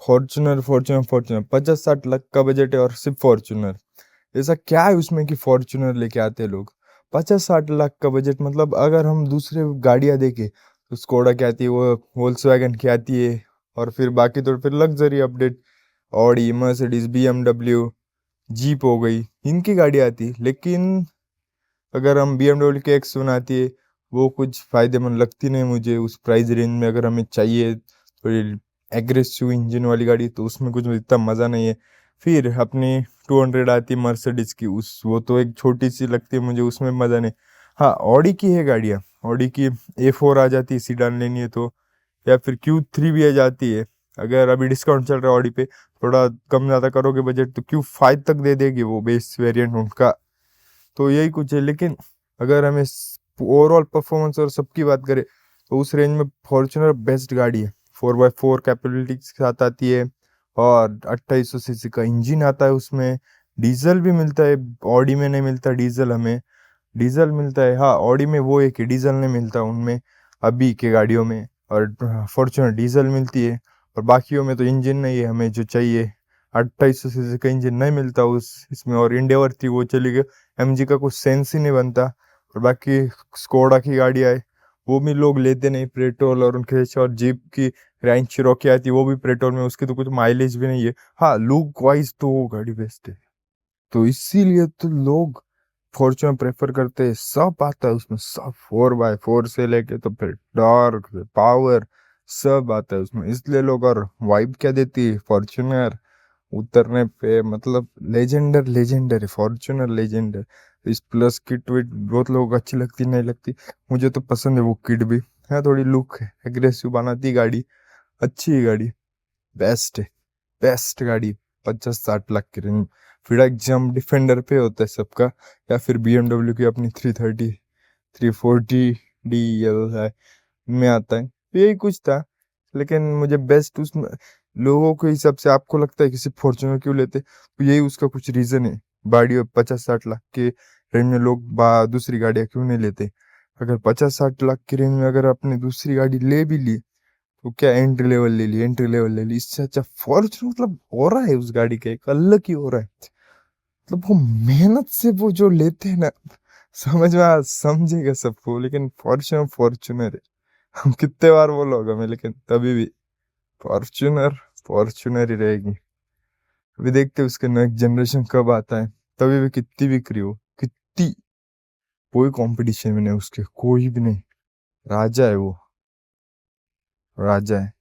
Fortuner Fortuner Fortuner 50-60 lakh का budget है और सिर्फ फॉर्च्यूनर। ऐसा क्या है उसमें कि फॉर्च्यूनर लेके आते हैं लोग? 50-60 लाख का बजट, मतलब अगर हम दूसरे गाड़ियां देखें तो स्कोडा की आती है, वो वोल्क्सवैगन की आती है, और फिर बाकी तो फिर luxury update Audi, Mercedes, BMW, jeep हो गई, इनकी गाड़ी आती है। लेकिन अगर हम BMW की X1 आती है, वो कुछ फायदेमंद लगती नहीं मुझे उस प्राइस रेंज में। अगर हमें चाहिए थोड़ी एग्रेसिव इंजन वाली गाड़ी तो उसमें कुछ इतना मज़ा नहीं है। फिर अपनी 200 आती है मर्सिडीज की, उस वो तो एक छोटी सी लगती है मुझे, उसमें मज़ा नहीं। हाँ, ऑडी की है गाड़ियाँ, ऑडी की A4 आ जाती है सीडान लेनी है तो, या फिर Q3 भी आ जाती है। अगर अभी डिस्काउंट चल रहा है ऑडी पे, थोड़ा कम ज़्यादा करोगे बजट तो Q5 तक दे देगी वो बेस वेरिएंट उनका। तो यही कुछ है। लेकिन अगर हमें ओवरऑल परफॉर्मेंस और सबकी बात करें तो उस रेंज में फॉर्च्यूनर बेस्ट गाड़ी है। 4x4 कैपेबिलिटी के साथ आती है और 2800 सीसी का इंजन आता है उसमें। डीजल भी मिलता है, ऑडी में नहीं मिलता डीजल, हमें डीजल मिलता है। हाँ, ऑडी में वो है कि डीजल नहीं मिलता उनमें अभी के गाड़ियों में, और फॉर्च्यूनर डीजल मिलती है। और बाकियों में तो इंजन नहीं है हमें जो चाहिए, 2800 सीसी का इंजन नहीं मिलता उस इसमें। और इंडेवर थी वो चली गई, MG का कुछ सेंस ही नहीं बनता। और बाकी स्कोडा की गाड़ियाँ है, वो भी लोग लेते नहीं पेट्रोल, और उनके और जीप की रैंज चिरोकी आती है वो भी पेट्रोल में, उसकी तो कुछ माइलेज भी नहीं है। हाँ, लुक वाइज तो वो गाड़ी बेस्ट है, तो इसीलिए तो लोग फॉर्च्यूनर प्रेफर करते हैं। सब आता है उसमें, सब 4x4 से लेके तो फिर टॉर्क, पावर, सब आता है उसमें, इसलिए लोग। और वाइब क्या देती है फॉर्च्यूनर उतरने पे, मतलब लेजेंडर लेजेंडर है फॉर्च्यूनर, लेजेंडर। इस प्लस किट विट बहुत लोगों को अच्छी लगती नहीं लगती, मुझे तो पसंद है वो किट भी। है थोड़ी लुक है, एग्रेसिव बनाती गाड़ी, अच्छी है गाड़ी, बेस्ट है, बेस्ट गाड़ी। 50-60 लाख की रेंज। फिर एग्जाम डिफेंडर पे होता है सबका, या फिर BMW की अपनी 330, 340 DL है, में आता है। तो यही कुछ था। लेकिन मुझे बेस्ट उसमें लोगों के हिसाब से आपको लगता है कि सिर्फ फॉर्च्यूनर क्यों लेते, तो यही उसका कुछ रीजन है। गाड़ी 50-60 लाख के रेंज में लोग दूसरी गाड़ियाँ क्यों नहीं लेते? अगर 50-60 लाख की रेंज में अगर आपने दूसरी गाड़ी ले भी ली तो क्या, एंट्री लेवल ले ली, एंट्री लेवल ले ली, इससे अच्छा फॉर्च्यूनर, मतलब हो रहा है उस गाड़ी का एक अलग ही हो रहा है। मतलब वो मेहनत से वो जो लेते हैं ना, समझ में समझेगा सबको। लेकिन फॉर्च्यूनर फॉर्च्यूनर है, हम कितने बार बोलो हमें, लेकिन तभी भी फॉर्च्यूनर फॉर्च्यूनर ही रहेगी। अभी देखते हैं उसके नेक्स्ट जनरेशन कब आता है, तभी भी कितनी बिक्री हो, कितनी, कोई कंपटीशन में नहीं उसके, कोई भी नहीं। राजा है वो, राजा है।